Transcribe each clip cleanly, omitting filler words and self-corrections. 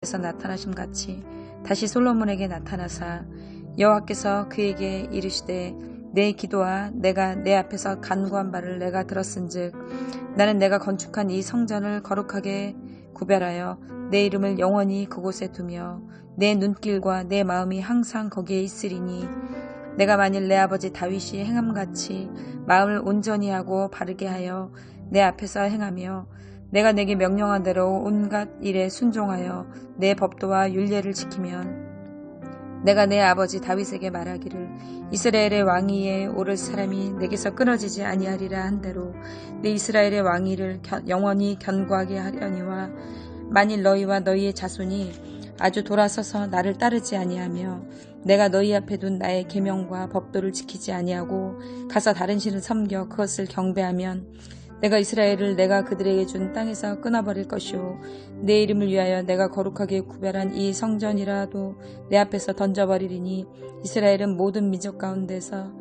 에서 나타나심 같이 다시 솔로몬에게 나타나사 여호와께서 그에게 이르시되 내 기도와 내가 내 앞에서 간구한 바를 내가 들었은즉 나는 내가 건축한 이 성전을 거룩하게 구별하여 내 이름을 영원히 그곳에 두며 내 눈길과 내 마음이 항상 거기에 있으리니 내가 만일 내 아버지 다윗이 행함같이 마음을 온전히 하고 바르게 하여 내 앞에서 행하며 내가 내게 명령한 대로 온갖 일에 순종하여 내 법도와 율례를 지키면 내가 내 아버지 다윗에게 말하기를 이스라엘의 왕위에 오를 사람이 내게서 끊어지지 아니하리라 한 대로 내 이스라엘의 왕위를 영원히 견고하게 하려니와 만일 너희와 너희의 자손이 아주 돌아서서 나를 따르지 아니하며 내가 너희 앞에 둔 나의 계명과 법도를 지키지 아니하고 가서 다른 신을 섬겨 그것을 경배하면 내가 이스라엘을 내가 그들에게 준 땅에서 끊어버릴 것이요 내 이름을 위하여 내가 거룩하게 구별한 이 성전이라도 내 앞에서 던져버리리니 이스라엘은 모든 민족 가운데에서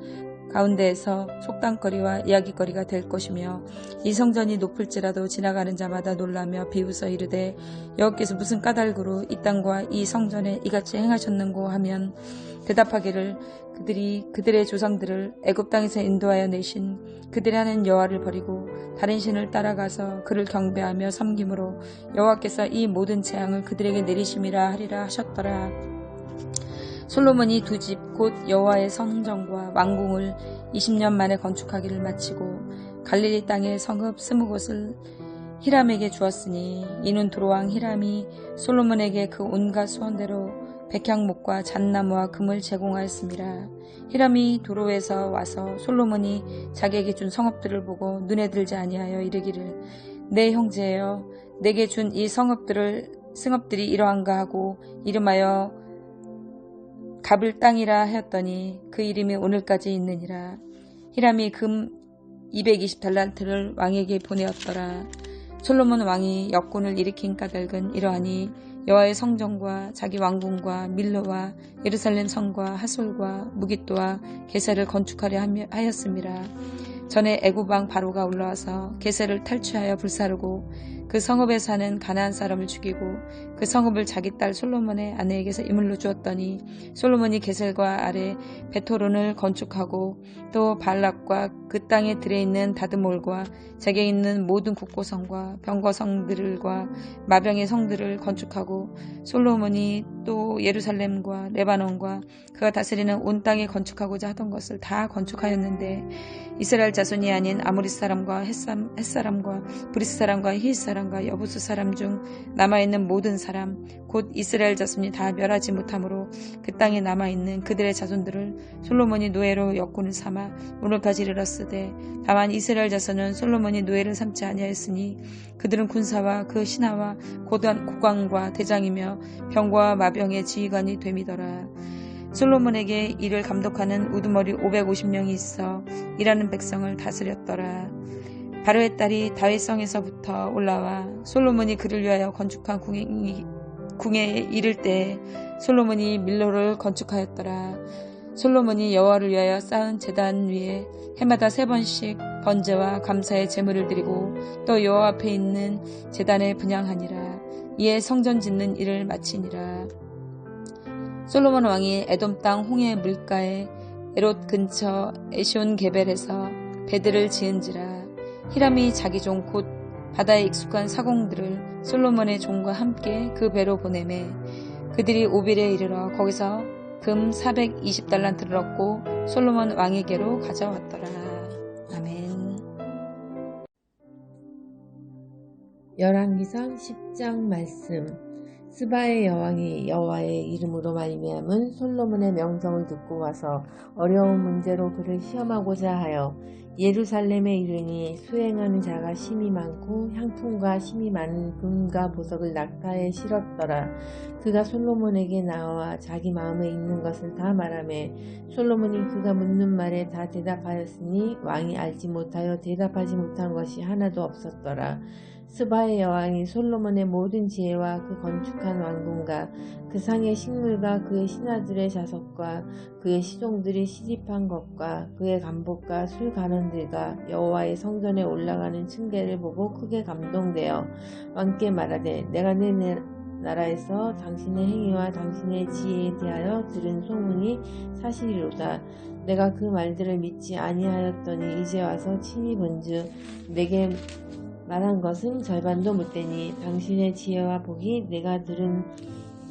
속담거리와 이야기거리가 될 것이며 이 성전이 높을지라도 지나가는 자마다 놀라며 비웃어 이르되 여호와께서 무슨 까닭으로 이 땅과 이 성전에 이같이 행하셨는고 하면 대답하기를 그들이 그들의 조상들을 애굽 땅에서 인도하여 내신 그들이 하는 여호와를 버리고 다른 신을 따라가서 그를 경배하며 섬김으로 여호와께서 이 모든 재앙을 그들에게 내리심이라 하리라 하셨더라. 솔로몬이 두 집 곧 여호와의 성전과 왕궁을 20년 만에 건축하기를 마치고 갈릴리 땅의 성읍 20곳을 히람에게 주었으니 이는 두로왕 히람이 솔로몬에게 그 온갖 소원대로 백향목과 잣나무와 금을 제공하였습니다. 히람이 두로에서 와서 솔로몬이 자기에게 준 성읍들을 보고 눈에 들지 아니하여 이르기를 내 형제여 내게 준 이 성읍들이 이러한가 하고 이름하여 갑을 땅이라 하였더니 그 이름이 오늘까지 있느니라. 히람이 금 220달란트를 왕에게 보내었더라. 솔로몬 왕이 역군을 일으킨 까닭은 이러하니 여호와의 성전과 자기 왕궁과 밀로와 예루살렘 성과 하솔과 무깃도와 게셀을 건축하려 하였음이라. 전에 애굽 왕 바로가 올라와서 게셀을 탈취하여 불사르고 그 성읍에 사는 가나안 사람을 죽이고 그 성읍을 자기 딸 솔로몬의 아내에게서 이물로 주었더니 솔로몬이 게셀과 아래 베토론을 건축하고 또 발락과 그 땅에 들어있는 다드몰과 제게 있는 모든 국고성과 병거성들과 마병의 성들을 건축하고 솔로몬이 또 예루살렘과 레바논과 그가 다스리는 온 땅에 건축하고자 하던 것을 다 건축하였는데 이스라엘 자손이 아닌 아모리 사람과 헷 사람과 브리스 사람과 히윗 사람과 여부수 사람 중 남아있는 모든 사람 곧 이스라엘 자손이 다 멸하지 못하므로 그 땅에 남아있는 그들의 자손들을 솔로몬이 노예로 역군을 삼아 오늘까지 이르렀으되 다만 이스라엘 자손은 솔로몬이 노예를 삼지 아니하였으니 그들은 군사와 그 신하와 고관과 대장이며 병과 마병의 지휘관이 됨이더라. 솔로몬에게 이를 감독하는 우두머리 550명이 있어 일하는 백성을 다스렸더라. 바로의 딸이 다윗성에서부터 올라와 솔로몬이 그를 위하여 건축한 궁에 이를 때 솔로몬이 밀로를 건축하였더라. 솔로몬이 여호와를 위하여 쌓은 제단 위에 해마다 3번씩 번제와 감사의 제물을 드리고 또 여호와 앞에 있는 제단에 분향하니라. 이에 성전 짓는 일을 마치니라. 솔로몬 왕이 에돔 땅 홍해 물가에 에롯 근처 에시온 게벨에서 배들을 지은지라. 히람이 자기 종 곧 바다에 익숙한 사공들을 솔로몬의 종과 함께 그 배로 보내매 그들이 오빌에 이르러 거기서 금 420달란트를 얻고 솔로몬 왕에게로 가져왔더라. 아멘. 열왕기상 10장 말씀. 스바의 여왕이 여호와의 이름으로 말미암은 솔로몬의 명성을 듣고 와서 어려운 문제로 그를 시험하고자 하여 예루살렘에 이르니 수행하는 자가 심히 많고 향품과 심히 많은 금과 보석을 낙타에 실었더라. 그가 솔로몬에게 나와 자기 마음에 있는 것을 다 말하매 솔로몬이 그가 묻는 말에 다 대답하였으니 왕이 알지 못하여 대답하지 못한 것이 하나도 없었더라. 스바의 여왕이 솔로몬의 모든 지혜와 그 건축한 왕궁과 그 상의 식물과 그의 신하들의 자석과 그의 시종들이 시집한 것과 그의 간복과 술가는들과 여호와의 성전에 올라가는 층계를 보고 크게 감동되어 왕께 말하되 내가 나라에서 당신의 행위와 당신의 지혜에 대하여 들은 소문이 사실이로다. 내가 그 말들을 믿지 아니하였더니 이제 와서 친히 본즉 내게 말한 것은 절반도 못되니 당신의 지혜와 복이 내가 들은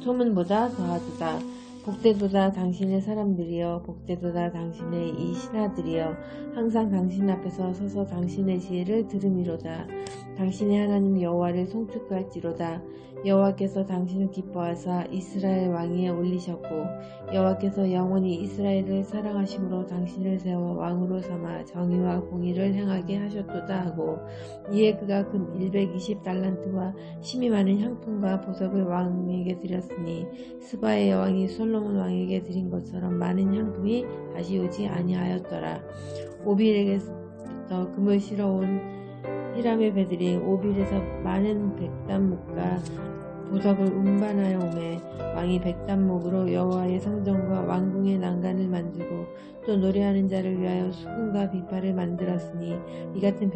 소문보다 더하도다. 복되도다 당신의 사람들이여, 복되도다 당신의 이 신하들이여, 항상 당신 앞에서 서서 당신의 지혜를 들음이로다. 당신의 하나님 여호와를 송축할지로다. 여호와께서 당신을 기뻐하사 이스라엘 왕위에 올리셨고 여호와께서 영원히 이스라엘을 사랑하심으로 당신을 세워 왕으로 삼아 정의와 공의를 행하게 하셨도다 하고, 이에 그가 금 120달란트와 심히 많은 향품과 보석을 왕에게 드렸으니 스바의 여왕이 솔로몬 왕에게 드린 것처럼 많은 향품이 다시 오지 아니하였더라. 오빌에게부터 금을 실어온 히람의 배들이 오빌에서 많은 백단목과 보석을 운반하여 오매 왕이 백단목으로 여호와의 성전과 왕궁의 난간을 만들고 또 노래하는 자를 위하여 수금과 비파를 만들었으니 이 같은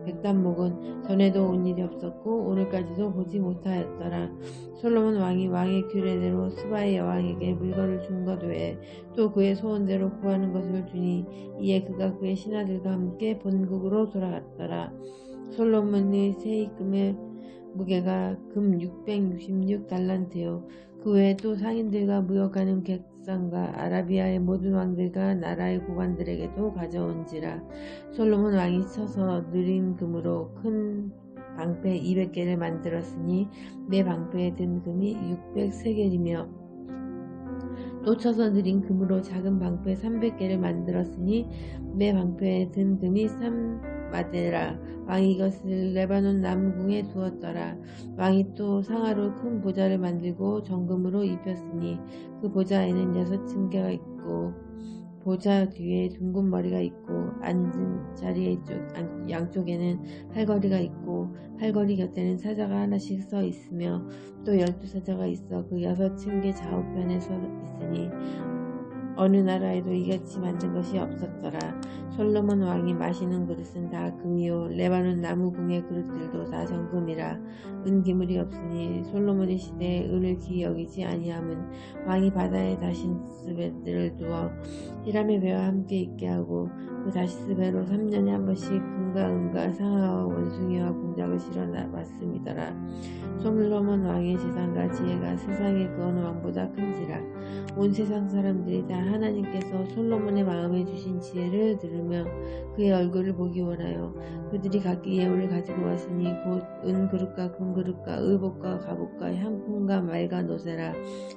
백단목은 전에도 온 일이 없었고 오늘까지도 보지 못하였더라. 솔로몬 왕이 왕의 규례대로 스바의 여왕에게 물건을 준 것 외에 또 그의 소원대로 구하는 것을 주니 이에 그가 그의 신하들과 함께 본국으로 돌아갔더라. 솔로몬의 세입금의 무게가 금 666달란트요. 그 외에 또 상인들과 무역하는 객상과 아라비아의 모든 왕들과 나라의 고관들에게도 가져온지라. 솔로몬 왕이 쳐서 느린 금으로 큰 방패 200개를 만들었으니 매 방패에 든 금이 600세겔이며 또 쳐서 느린 금으로 작은 방패 300개를 만들었으니 매 방패에 든 금이 3마데라. 왕이 이것을 레바논 남궁에 두었더라. 왕이 또 상하로 큰 보좌를 만들고 정금으로 입혔으니 그 보좌에는 6층계가 있고 보좌 뒤에 둥근 머리가 있고 앉은 자리의 양쪽에는 팔걸이가 있고 팔걸이 곁에는 사자가 하나씩 서 있으며 또 12사자가 있어 그 6층계 좌우편에 서 있으니 어느 나라에도 이같이 만든 것이 없었더라. 솔로몬 왕이 마시는 그릇은 다 금이요 레바논 나무궁의 그릇들도 다 정금이라. 은기물이 없으니 솔로몬의 시대에 은을 귀히 여기지 아니함은 왕이 바다에 다시스배들을 두어 히람의 배와 함께 있게 하고 그 다시스배로 3년에 한 번씩 금과 은과 상아와 원숭이와 공작을 실어 왔음이더라. 솔로몬 왕의 재산과 지혜가 세상의 그 어느 왕보다 큰지라. 온 세상 사람들이 다 하나님께서 솔로몬의 마음에 주신 지혜를 들으며 그의 얼굴을 보기 원하여 그들이 각기 예물을 가지고 왔으니 곧 은그릇과 금그릇과 의복과 갑옷과 향품과 말과 노새라.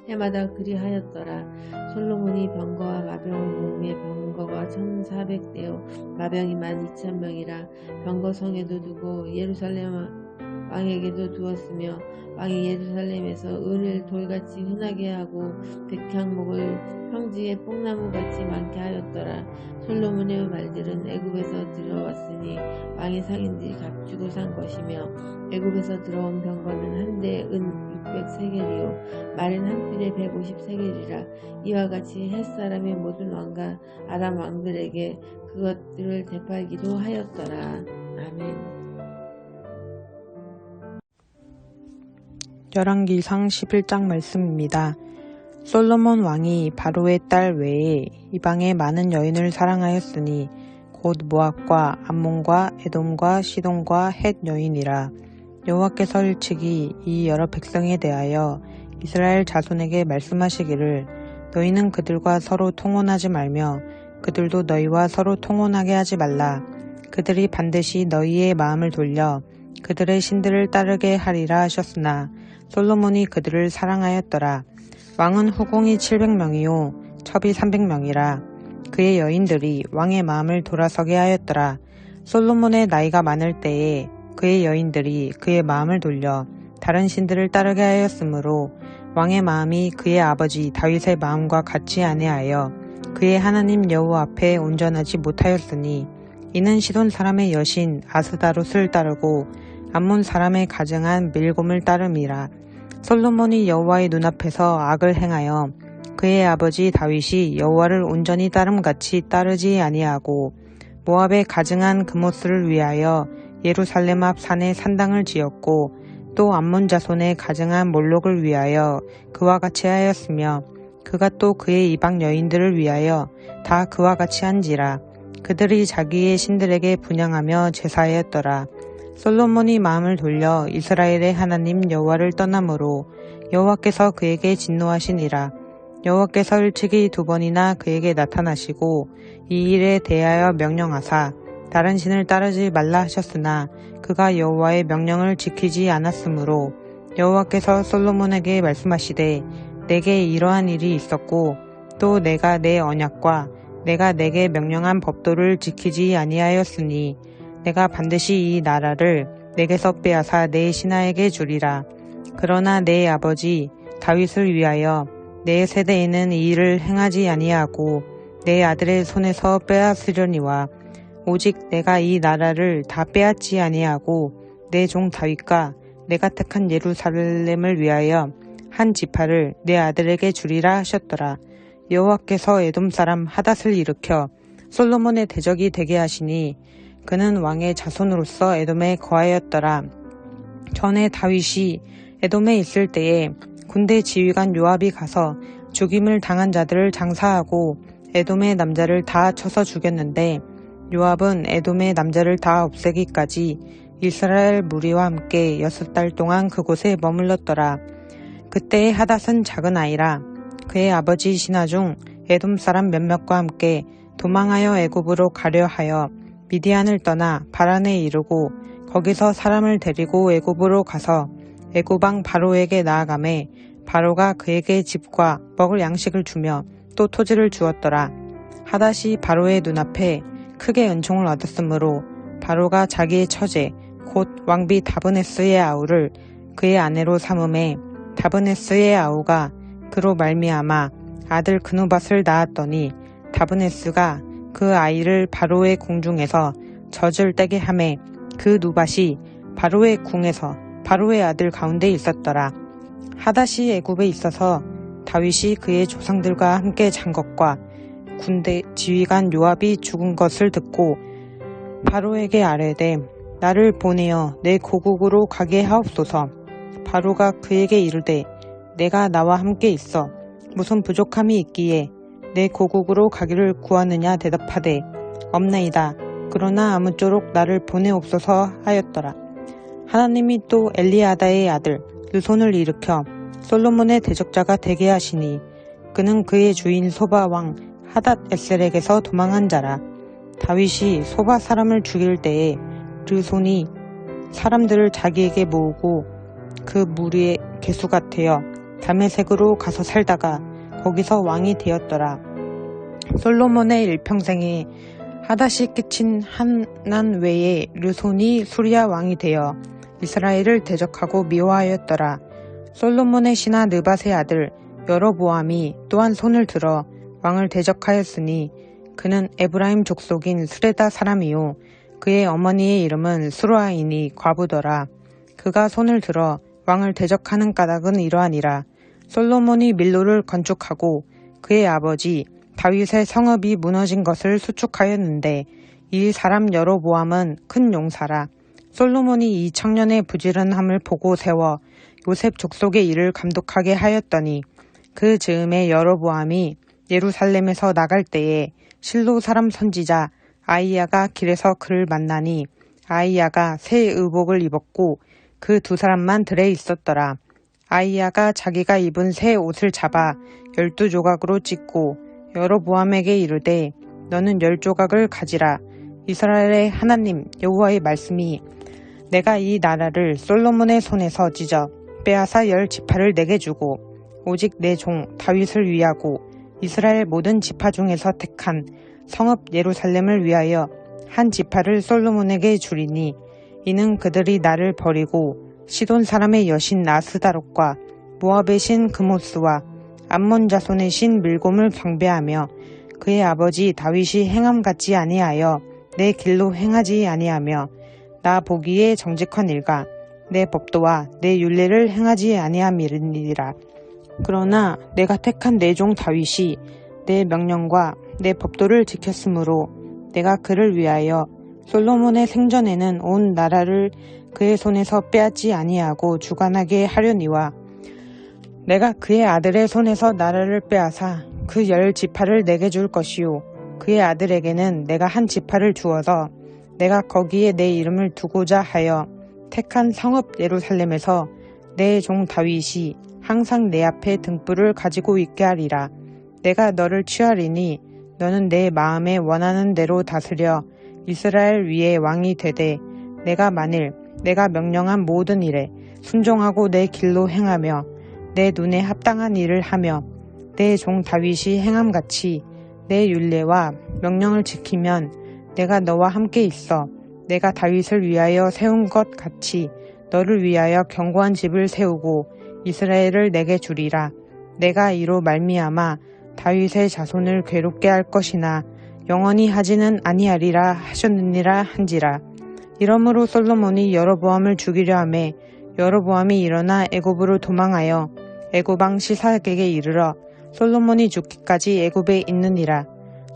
해마다 그리하였더라. 솔로몬이 병거와 마병을 모으며 병거가 1400대요 마병이 12,000명이라. 병거 성에도 두고 예루살렘 왕에게도 두었으며 왕이 예루살렘에서 은을 돌같이 흔하게 하고 백향목을 평지에 뽕나무같이 많게 하였더라. 솔로몬의 말들은 애굽에서 들어왔으니 왕의 상인들이 값주고 산 것이며 애굽에서 들어온 병거는 한 대에 은 600세겔이요 말은 한 필에 150세겔이라. 이와 같이 햇사람의 모든 왕과 아람 왕들에게 그것들을 되팔기도 하였더라. 아멘. 열왕기상 11장 말씀입니다. 솔로몬 왕이 바로의 딸 외에 이방의 많은 여인을 사랑하였으니 곧 모압과 암몬과 에돔과 시돈과 헷 여인이라. 여호와께서 일찍이 이 여러 백성에 대하여 이스라엘 자손에게 말씀하시기를 너희는 그들과 서로 통혼하지 말며 그들도 너희와 서로 통혼하게 하지 말라. 그들이 반드시 너희의 마음을 돌려 그들의 신들을 따르게 하리라 하셨으나 솔로몬이 그들을 사랑하였더라. 왕은 후궁이 700명이요 첩이 300명이라. 그의 여인들이 왕의 마음을 돌아서게 하였더라. 솔로몬의 나이가 많을 때에 그의 여인들이 그의 마음을 돌려 다른 신들을 따르게 하였으므로 왕의 마음이 그의 아버지 다윗의 마음과 같지 아니하여 그의 하나님 여호와 앞에 온전하지 못하였으니 이는 시돈 사람의 여신 아스다롯을 따르고 암몬 사람의 가증한 밀곰을 따름이라. 솔로몬이 여호와의 눈앞에서 악을 행하여 그의 아버지 다윗이 여호와를 온전히 따름같이 따르지 아니하고 모압의 가증한 금오스를 위하여 예루살렘 앞 산에 산당을 지었고 또 암몬 자손에 가증한 몰록을 위하여 그와 같이 하였으며 그가 또 그의 이방 여인들을 위하여 다 그와 같이 한지라. 그들이 자기의 신들에게 분향하며 제사하였더라. 솔로몬이 마음을 돌려 이스라엘의 하나님 여호와를 떠나므로 여호와께서 그에게 진노하시니라. 여호와께서 일찍이 2번이나 그에게 나타나시고 이 일에 대하여 명령하사 다른 신을 따르지 말라 하셨으나 그가 여호와의 명령을 지키지 않았으므로 여호와께서 솔로몬에게 말씀하시되 내게 이러한 일이 있었고 또 내가 내 언약과 내가 내게 명령한 법도를 지키지 아니하였으니 내가 반드시 이 나라를 내게서 빼앗아 내 신하에게 주리라. 그러나 내 아버지 다윗을 위하여 내 세대에는 이 일을 행하지 아니하고 내 아들의 손에서 빼앗으려니와 오직 내가 이 나라를 다 빼앗지 아니하고 내 종 다윗과 내가 택한 예루살렘을 위하여 한 지파를 내 아들에게 주리라 하셨더라. 여호와께서 에돔 사람 하닷을 일으켜 솔로몬의 대적이 되게 하시니 그는 왕의 자손으로서 에돔에 거하였더라. 전에 다윗이 에돔에 있을 때에 군대 지휘관 요압이 가서 죽임을 당한 자들을 장사하고 에돔의 남자를 다 쳐서 죽였는데 요압은 에돔의 남자를 다 없애기까지 이스라엘 무리와 함께 6달 동안 그곳에 머물렀더라. 그때의 하닷은 작은 아이라 그의 아버지 신하 중 에돔 사람 몇몇과 함께 도망하여 애굽으로 가려 하여 미디안을 떠나 바란에 이르고 거기서 사람을 데리고 애굽으로 가서 애굽 왕 바로에게 나아가매 바로가 그에게 집과 먹을 양식을 주며 또 토지를 주었더라. 하닷이 바로의 눈앞에 크게 은총을 얻었으므로 바로가 자기의 처제 곧 왕비 다브네스의 아우를 그의 아내로 삼음에 다브네스의 아우가 그로 말미암아 아들 그누밧을 낳았더니 다브네스가 그 아이를 바로의 궁중에서 젖을 떼게 하매 그 누밧이 바로의 궁에서 바로의 아들 가운데 있었더라. 하닷이 애굽에 있어서 다윗이 그의 조상들과 함께 잔 것과 군대 지휘관 요압이 죽은 것을 듣고 바로에게 아뢰되 나를 보내어 내 고국으로 가게 하옵소서. 바로가 그에게 이르되 내가 나와 함께 있어 무슨 부족함이 있기에 내 고국으로 가기를 구하느냐 대답하되 없나이다. 그러나 아무쪼록 나를 보내옵소서 하였더라. 하나님이 또 엘리아다의 아들 르손을 일으켜 솔로몬의 대적자가 되게 하시니 그는 그의 주인 소바 왕 하닷 에셀에게서 도망한 자라. 다윗이 소바 사람을 죽일 때에 르손이 사람들을 자기에게 모으고 그 무리의 개수가 되어 다메섹으로 가서 살다가 거기서 왕이 되었더라. 솔로몬의 일평생에 하닷이 끼친 한난 외에 르손이 수리아 왕이 되어 이스라엘을 대적하고 미워하였더라. 솔로몬의 신하 느밧의 아들 여로보암이 또한 손을 들어 왕을 대적하였으니 그는 에브라임 족속인 스레다 사람이요 그의 어머니의 이름은 수르아이니 과부더라. 그가 손을 들어 왕을 대적하는 까닭은 이러하니라. 솔로몬이 밀로를 건축하고 그의 아버지 다윗의 성읍이 무너진 것을 수축하였는데 이 사람 여로보암은 큰 용사라. 솔로몬이 이 청년의 부지런함을 보고 세워 요셉 족속의 일을 감독하게 하였더니 그 즈음에 여로보암이 예루살렘에서 나갈 때에 실로 사람 선지자 아이야가 길에서 그를 만나니 아이야가 새 의복을 입었고 그 2사람만 들에 있었더라. 아이야가 자기가 입은 새 옷을 잡아 12조각으로 찢고 여로보암에게 이르되 너는 10조각을 가지라. 이스라엘의 하나님 여호와의 말씀이 내가 이 나라를 솔로몬의 손에서 찢어 빼앗아 10지파를 내게 주고 오직 내 종 다윗을 위하고 이스라엘 모든 지파 중에서 택한 성읍 예루살렘을 위하여 한 지파를 솔로몬에게 주리니 이는 그들이 나를 버리고 시돈 사람의 여신 아스다롯과 모압의 신 그모스와 암몬 자손의 신 밀곰을 경배하며 그의 아버지 다윗이 행함 같지 아니하여 내 길로 행하지 아니하며 나 보기에 정직한 일과 내 법도와 내 율례를 행하지 아니함이니라. 그러나 내가 택한 내 종 다윗이 내 명령과 내 법도를 지켰으므로 내가 그를 위하여 솔로몬의 생전에는 온 나라를 그의 손에서 빼앗지 아니하고 주관하게 하려니와 내가 그의 아들의 손에서 나라를 빼앗아 그 10지파를 내게 줄 것이요 그의 아들에게는 내가 한 지파를 주어서 내가 거기에 내 이름을 두고자 하여 택한 성읍 예루살렘에서 내 종 다윗이 항상 내 앞에 등불을 가지고 있게 하리라. 내가 너를 취하리니 너는 내 마음에 원하는 대로 다스려 이스라엘 위에 왕이 되되 내가 만일 내가 명령한 모든 일에 순종하고 내 길로 행하며 내 눈에 합당한 일을 하며 내 종 다윗이 행함같이 내 율례와 명령을 지키면 내가 너와 함께 있어 내가 다윗을 위하여 세운 것 같이 너를 위하여 견고한 집을 세우고 이스라엘을 내게 주리라. 내가 이로 말미암아 다윗의 자손을 괴롭게 할 것이나 영원히 하지는 아니하리라 하셨느니라 한지라. 이러므로 솔로몬이 여로보암을 죽이려 하매 여로보암이 일어나 애굽으로 도망하여 애굽 왕 시삭에게 이르러 솔로몬이 죽기까지 애굽에 있느니라.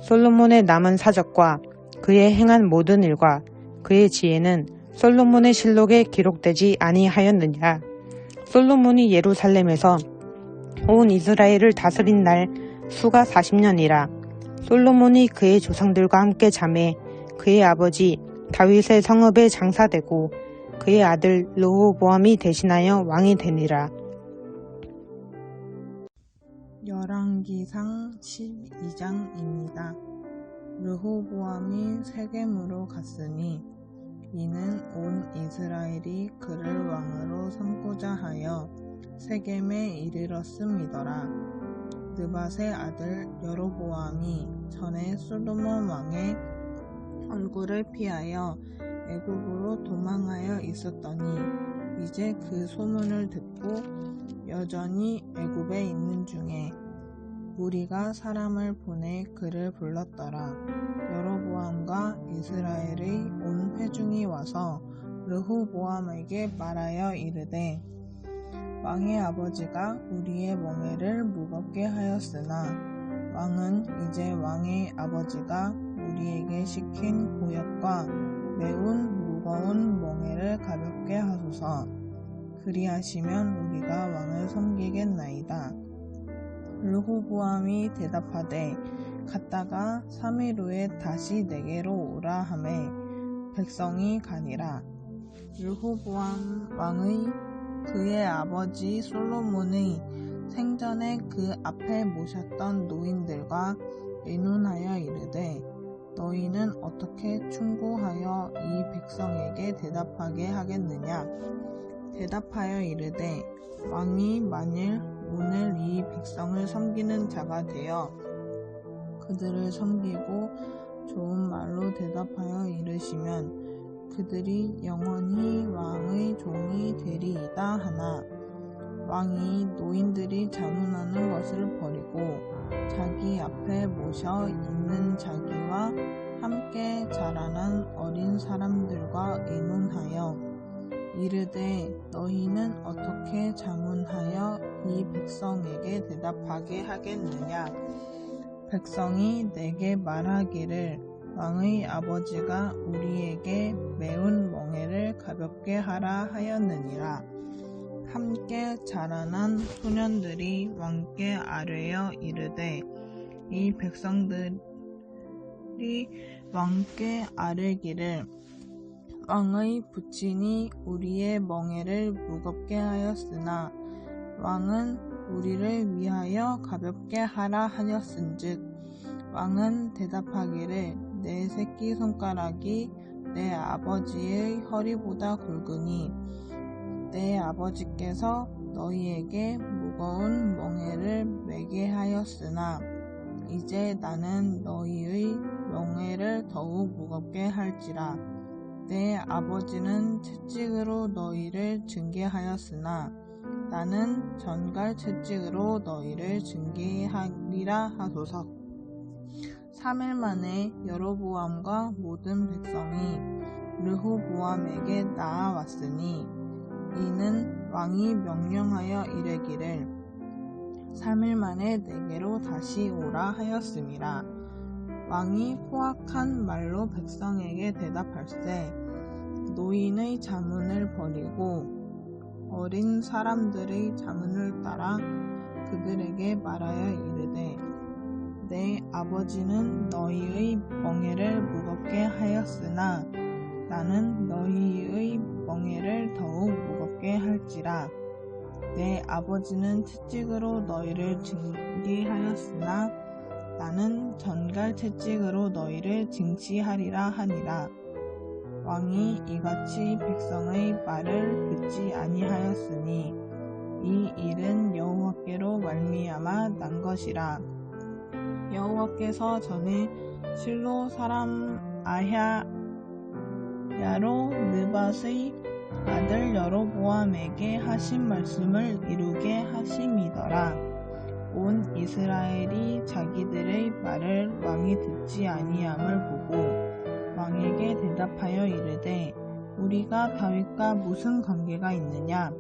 솔로몬의 남은 사적과 그의 행한 모든 일과 그의 지혜는 솔로몬의 실록에 기록되지 아니하였느냐. 솔로몬이 예루살렘에서 온 이스라엘을 다스린 날 수가 40년이라. 솔로몬이 그의 조상들과 함께 잠에 그의 아버지 다윗의 성읍에 장사되고 그의 아들 르호보암이 대신하여 왕이 되니라. 열왕기상 12장입니다. 르호보암이 세겜으로 갔으니 이는 온 이스라엘이 그를 왕으로 삼고자 하여 세겜에 이르렀음이더라. 느밧의 아들 여로보암이 전에 솔로몬 왕의 얼굴을 피하여 애굽으로 도망하여 있었더니 이제 그 소문을 듣고 여전히 애굽에 있는 중에 무리가 사람을 보내 그를 불렀더라. 여로보암과 이스라엘의 온 회중이 와서 르호보암에게 말하여 이르되 왕의 아버지가 우리의 멍에를 무겁게 하였으나 왕은 이제 왕의 아버지가 우리에게 시킨 고역과 매운 무거운 멍에를 가볍게 하소서. 그리하시면 우리가 왕을 섬기겠나이다. 르호보암이 대답하되 갔다가 3일 후에 다시 내게로 오라 하매 백성이 가니라. 르호보암 왕의 그의 아버지 솔로몬의 생전에 그 앞에 모셨던 노인들과 의논하여 이르되 너희는 어떻게 충고하여 이 백성에게 대답하게 하겠느냐. 대답하여 이르되 왕이 만일 오늘 이 백성을 섬기는 자가 되어 그들을 섬기고 좋은 말로 대답하여 이르시면 그들이 영원히 왕의 종이 되리이다 하나 왕이 노인들이 자문하는 것을 버리고 자기 앞에 모셔 있는 자기와 함께 자라난 어린 사람들과 의논하여 이르되 너희는 어떻게 자문하여 이 백성에게 대답하게 하겠느냐. 백성이 내게 말하기를 왕의 아버지가 우리에게 매운 멍에를 가볍게 하라 하였느니라. 함께 자라난 소년들이 왕께 아뢰어 이르되 이 백성들이 왕께 아뢰기를 왕의 부친이 우리의 멍에를 무겁게 하였으나 왕은 우리를 위하여 가볍게 하라 하였은즉 왕은 대답하기를 내 새끼손가락이 내 아버지의 허리보다 굵으니 내 아버지께서 너희에게 무거운 멍에를 매게 하였으나 이제 나는 너희의 멍에를 더욱 무겁게 할지라. 내 아버지는 채찍으로 너희를 징계하였으나 나는 전갈 채찍으로 너희를 징계하리라 하소서. 3일 만에 여로보암과 모든 백성이 르호보암에게 나아왔으니 이는 왕이 명령하여 이르기를 3일 만에 내게로 다시 오라 하였음이라. 왕이 포악한 말로 백성에게 대답할세 노인의 자문을 버리고 어린 사람들의 자문을 따라 그들에게 말하여 이르되 내 아버지는 너희의 멍에를 무겁게 하였으나 나는 너희의 멍에를 더욱 무겁게 할지라. 내 아버지는 채찍으로 너희를 징계하였으나 나는 전갈 채찍으로 너희를 징치하리라 하니라. 왕이 이같이 백성의 말을 듣지 아니하였으니 이 일은 여호와께로 말미암아 난 것이라. 여호와께서 전에 실로 사람 아하야로 느밧의 아들 여로보암에게 하신 말씀을 이루게 하심이더라. 온 이스라엘이 자기들의 말을 왕이 듣지 아니함을 보고 왕에게 대답하여 이르되 우리가 다윗과 무슨 관계가 있느냐?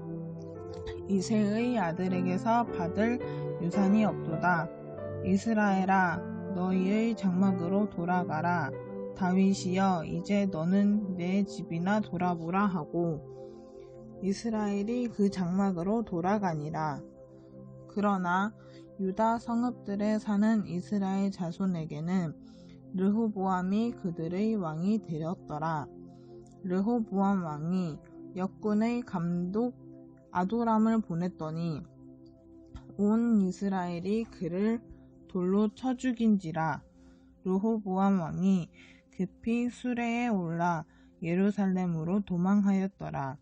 이새의 아들에게서 받을 유산이 없도다. 이스라엘아 너희의 장막으로 돌아가라. 다윗이여 이제 너는 내 집이나 돌아보라 하고 이스라엘이 그 장막으로 돌아가니라. 그러나 유다 성읍들에 사는 이스라엘 자손에게는 르호보암이 그들의 왕이 되었더라. 르호보암 왕이 역군의 감독 아도람을 보냈더니 온 이스라엘이 그를 돌로 쳐 죽인지라. 르호보암 왕이 급히 수레에 올라 예루살렘으로 도망하였더라.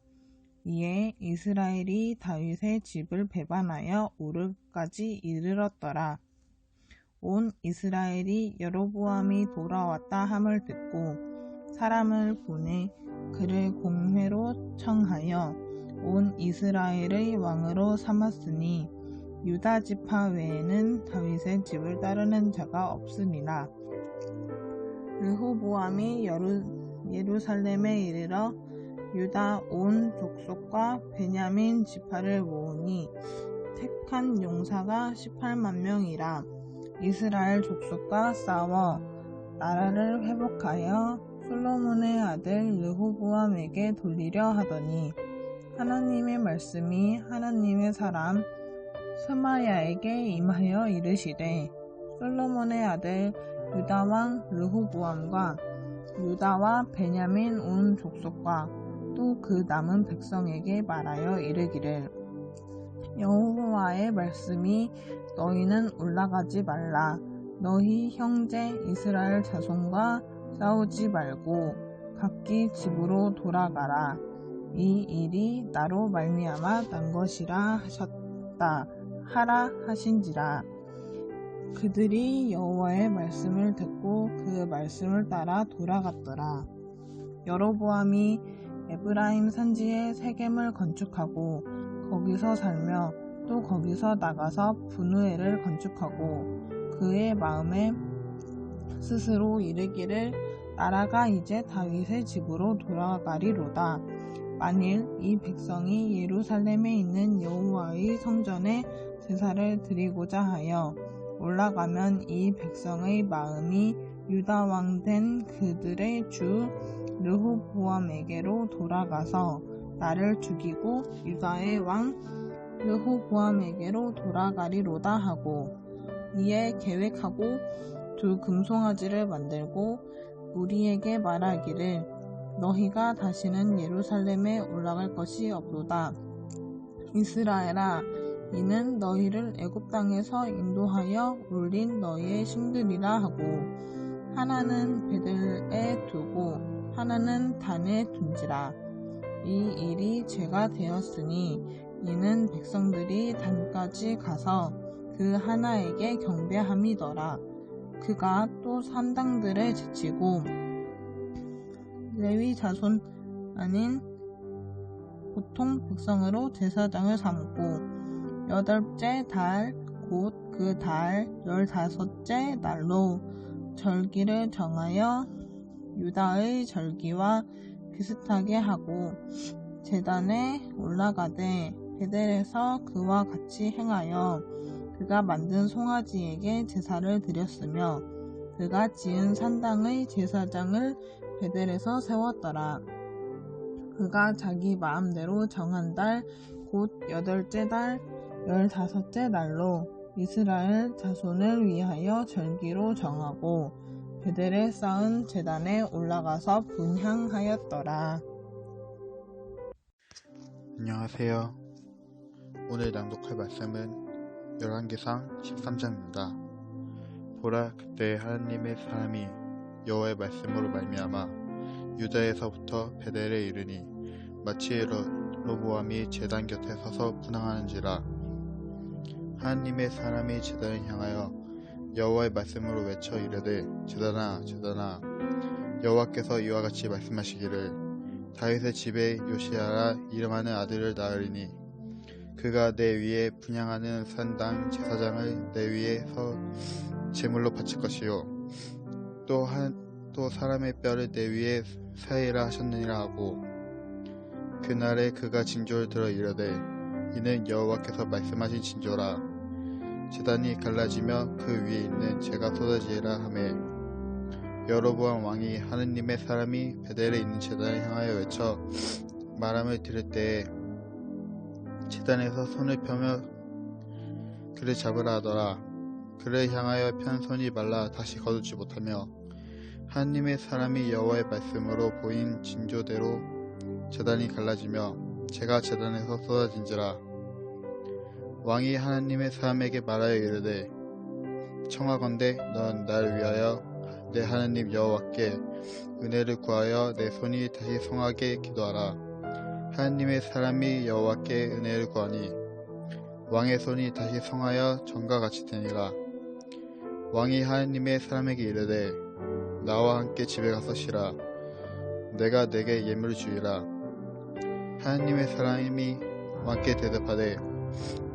이에 이스라엘이 다윗의 집을 배반하여 우르까지 이르렀더라. 온 이스라엘이 여로보암이 돌아왔다 함을 듣고 사람을 보내 그를 공회로 청하여 온 이스라엘의 왕으로 삼았으니 유다 지파 외에는 다윗의 집을 따르는 자가 없으니라. 르호보암이 예루살렘에 이르러 유다 온 족속과 베냐민 지파를 모으니 택한 용사가 18만 명이라. 이스라엘 족속과 싸워 나라를 회복하여 솔로몬의 아들 르호보암에게 돌리려 하더니 하나님의 말씀이 하나님의 사람 스마야에게 임하여 이르시되 솔로몬의 아들 유다 왕 르호보암과 유다와 베냐민 온 족속과 또 그 남은 백성에게 말하여 이르기를 여호와의 말씀이 너희는 올라가지 말라. 너희 형제 이스라엘 자손과 싸우지 말고 각기 집으로 돌아가라. 이 일이 나로 말미암아 난 것이라 하라 하신지라. 그들이 여호와의 말씀을 듣고 그 말씀을 따라 돌아갔더라. 여로보암이 에브라임 산지에 세겜을 건축하고 거기서 살며 또 거기서 나가서 분우엘을 건축하고 그의 마음에 스스로 이르기를 나라가 이제 다윗의 집으로 돌아가리로다. 만일 이 백성이 예루살렘에 있는 여호와의 성전에 제사를 드리고자 하여 올라가면 이 백성의 마음이 유다 왕 된 그들의 주 르호보암에게로 돌아가서 나를 죽이고 유다의 왕 르호보암에게로 돌아가리로다 하고 이에 계획하고 두 금송아지를 만들고 우리에게 말하기를 너희가 다시는 예루살렘에 올라갈 것이 없도다. 이스라엘아 이는 너희를 애굽 땅에서 인도하여 올린 너희의 신들이라 하고 하나는 베들에 두고 하나는 단에 둔지라. 이 일이 죄가 되었으니 이는 백성들이 단까지 가서 그 하나에게 경배함이더라. 그가 또 산당들을 제치고 레위 자손 아닌 보통 백성으로 제사장을 삼고 8째 달 곧 그 달 15째 날로 절기를 정하여 유다의 절기와 비슷하게 하고 제단에 올라가되 베델에서 그와 같이 행하여 그가 만든 송아지에게 제사를 드렸으며 그가 지은 산당의 제사장을 베델에서 세웠더라. 그가 자기 마음대로 정한 달 곧 8째 달 15째 날로 이스라엘 자손을 위하여 절기로 정하고 베델에 쌓은 제단에 올라가서 분향하였더라. 안녕하세요. 오늘 낭독할 말씀은 열왕기상 13장입니다. 보라, 그때 하나님의 사람이 여호와의 말씀으로 말미암아 유다에서부터 베델에 이르니 마치 로보암이 제단 곁에 서서 분향하는지라. 하나님의 사람이 제단을 향하여 여호와의 말씀으로 외쳐 이르되, 제단아, 제단아, 여호와께서 이와 같이 말씀하시기를, 다윗의 집에 요시야라 이름하는 아들을 낳으리니 그가 내 위에 분향하는 산당 제사장을 내 위에서 제물로 바칠 것이요, 또 사람의 뼈를 내 위에 사이라 하셨느니라 하고, 그날에 그가 징조를 들어 이르되, 이는 여호와께서 말씀하신 징조라. 제단이 갈라지며 그 위에 있는 재가 쏟아지리라 하매, 여로보암 왕이 하느님의 사람이 베델에 있는 제단을 향하여 외쳐 말함을 들을 때에 제단에서 손을 펴며 그를 잡으라 하더라. 그를 향하여 편 손이 말라 다시 거두지 못하며 하느님의 사람이 여호와의 말씀으로 보인 징조대로 제단이 갈라지며 재가 제단에서 쏟아진지라. 왕이 하나님의 사람에게 말하여 이르되, 청하건대 넌 나를 위하여 내 하나님 여호와께 은혜를 구하여 내 손이 다시 성하게 기도하라. 하나님의 사람이 여호와께 은혜를 구하니 왕의 손이 다시 성하여 전과 같이 되니라. 왕이 하나님의 사람에게 이르되, 나와 함께 집에 가서 쉬라. 내가 내게 예물을 주리라. 하나님의 사람이 왕께 대답하되,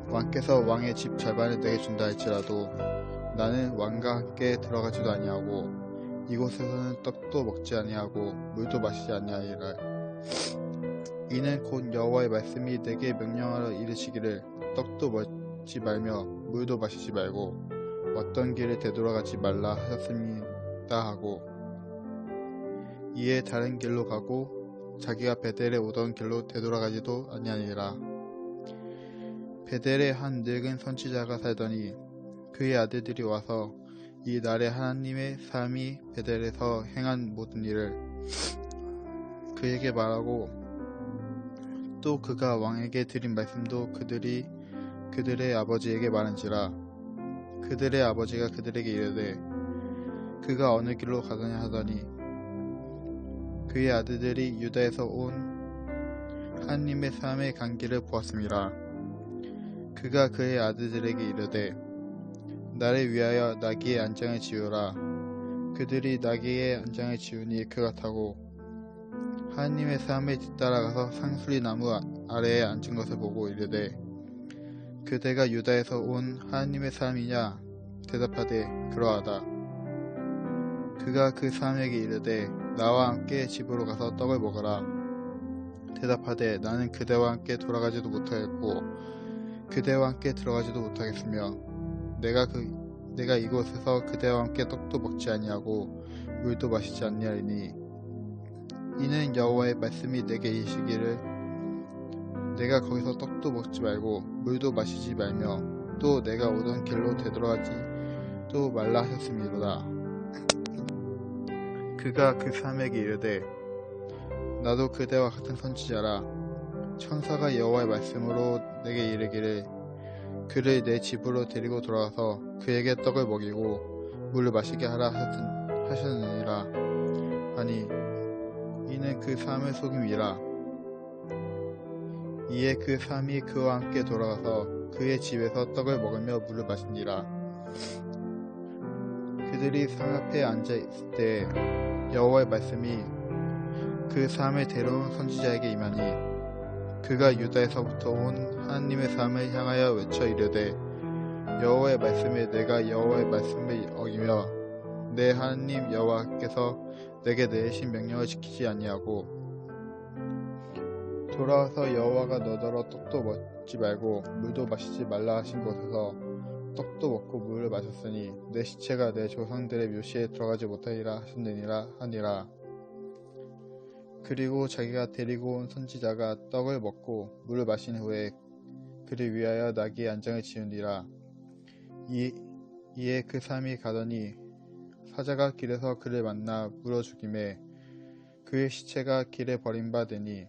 왕께서 왕의 집 절반을 내게 준다 할지라도 나는 왕과 함께 들어가지도 아니하고 이곳에서는 떡도 먹지 아니하고 물도 마시지 아니하리라. 이는 곧 여호와의 말씀이 내게 명령하러 이르시기를, 떡도 먹지 말며 물도 마시지 말고 어떤 길을 되돌아가지 말라 하셨습니다 하고, 이에 다른 길로 가고 자기가 베델에 오던 길로 되돌아가지도 아니하니라. 베델에 한 늙은 선지자가 살더니 그의 아들들이 와서 이 날에 하나님의 사람이 베델에서 행한 모든 일을 그에게 말하고, 또 그가 왕에게 드린 말씀도 그들의 아버지에게 말한지라. 그들의 아버지가 그들에게 이르되, 그가 어느 길로 가더냐 하더니 그의 아들들이 유다에서 온 하나님의 사람의 간 길을 보았습니다. 그가 그의 아들들에게 이르되, 나를 위하여 나귀의 안장을 지으라. 그들이 나귀의 안장을 지으니 그가 타고 하나님의 사람을 뒤따라가서 상수리 나무 아래에 앉은 것을 보고 이르되, 그대가 유다에서 온 하나님의 사람이냐? 대답하되, 그러하다. 그가 그 사람에게 이르되, 나와 함께 집으로 가서 떡을 먹어라. 대답하되, 나는 그대와 함께 돌아가지도 못하겠고 그대와 함께 들어가지도 못하겠으며 내가 이곳에서 그대와 함께 떡도 먹지 아니하고 물도 마시지 아니하리니, 이는 여호와의 말씀이 내게 이르시기를, 내가 거기서 떡도 먹지 말고 물도 마시지 말며 또 내가 오던 길로 되돌아가지 또 말라 하셨음이로다. 그가 그 사람에게 이르되, 나도 그대와 같은 선지자라. 천사가 여호와의 말씀으로 내게 이르기를, 그를 내 집으로 데리고 돌아가서 그에게 떡을 먹이고 물을 마시게 하라 하셨느니라. 아니, 이는 그 사람을 속임이라. 이에 그 사람이 그와 함께 돌아가서 그의 집에서 떡을 먹으며 물을 마시니라. 그들이 상 앞에 앉아 있을 때 여호와의 말씀이 그 사람을 데려온 선지자에게 임하니, 그가 유다에서부터 온 하나님의 사람을 향하여 외쳐 이르되, 여호와의 말씀에 내가 여호와의 말씀을 어기며 내 하나님 여호와께서 내게 내리신 명령을 지키지 아니하고 돌아와서 여호와가 너더러 떡도 먹지 말고 물도 마시지 말라 하신 곳에서 떡도 먹고 물을 마셨으니 내 시체가 내 조상들의 묘시에 들어가지 못하리라 하셨느니라 하니라. 그리고 자기가 데리고 온 선지자가 떡을 먹고 물을 마신 후에 그를 위하여 나귀의 안장을 지으니라. 이에 그 사람이 가더니 사자가 길에서 그를 만나 물어 죽임에 그의 시체가 길에 버림받으니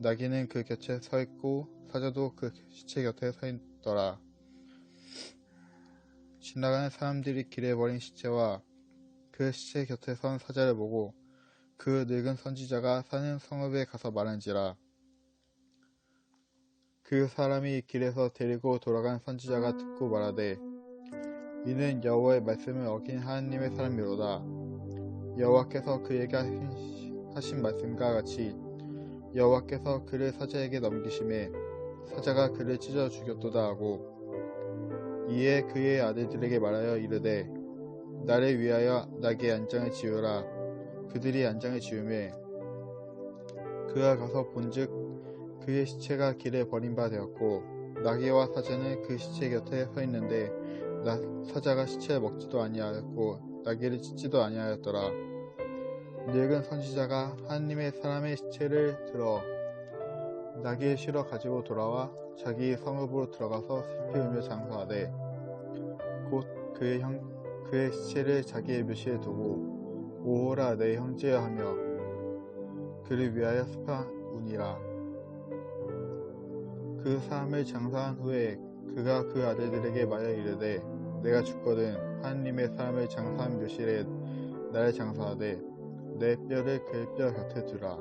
나귀는 그 곁에 서 있고 사자도 그 시체 곁에 서 있더라. 지나가는 사람들이 길에 버린 시체와 그 시체 곁에 선 사자를 보고 그 늙은 선지자가 사는 성읍에 가서 말한지라. 그 사람이 길에서 데리고 돌아간 선지자가 듣고 말하되 이는 여호와의 말씀을 어긴 하나님의 사람이로다. 여호와께서 그에게 하신 말씀과 같이 여호와께서 그를 사자에게 넘기심에 사자가 그를 찢어 죽였도다 하고 이에 그의 아들들에게 말하여 이르되 나를 위하여 나귀의 안장을 지으라. 그들이 안장을 지으매 그가 가서 본즉 그의 시체가 길에 버린 바 되었고 나귀와 사자는 그 시체 곁에 서 있는데 사자가 시체를 먹지도 아니하였고 나귀를 찢지도 아니하였더라. 늙은 선지자가 하나님의 사람의 시체를 들어 나귀를 실어 가지고 돌아와 자기 성읍으로 들어가서 슬피 울며 장사하되 곧 그의 시체를 자기의 묘시에 두고 오호라 내 형제여 하며 그를 위하여 슬퍼하니라. 그 사람을 장사한 후에 그가 그 아들들에게 말하여 이르되 내가 죽거든 하나님의 사람을 장사한 묘실에 나를 장사하되 내 뼈를 그의 뼈 곁에 두라.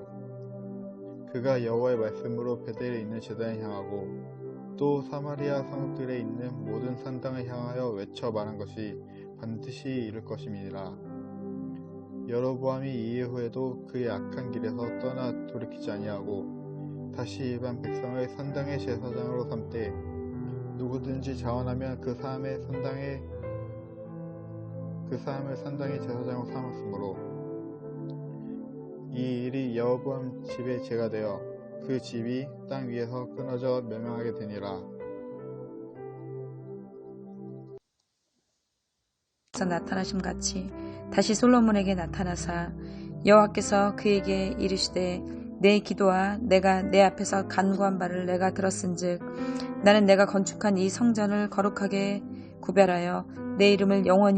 그가 여호와의 말씀으로 베델에 있는 제단을 향하고 또 사마리아 성읍들에 있는 모든 산당을 향하여 외쳐 말한 것이 반드시 이룰 것임이니라. 여로보암이 이 이후에도 그의 악한 길에서 떠나 돌이키지 아니하고 다시 일반 백성을 산당의 제사장으로 삼되 누구든지 자원하면 그 사람을 산당의 제사장으로 삼았으므로 이 일이 여로보암 집의 죄가 되어 그 집이 땅 위에서 끊어져 멸망하게 되니라. 나타나심 같이 다시 솔로몬에게 나타나사 여호와께서 그에게 이르시되 내 기도와 내가 내 앞에서 간구한 바를 내가 들었은즉 나는 내가 건축한 이 성전을 거룩하게 구별하여 내 이름을 영원히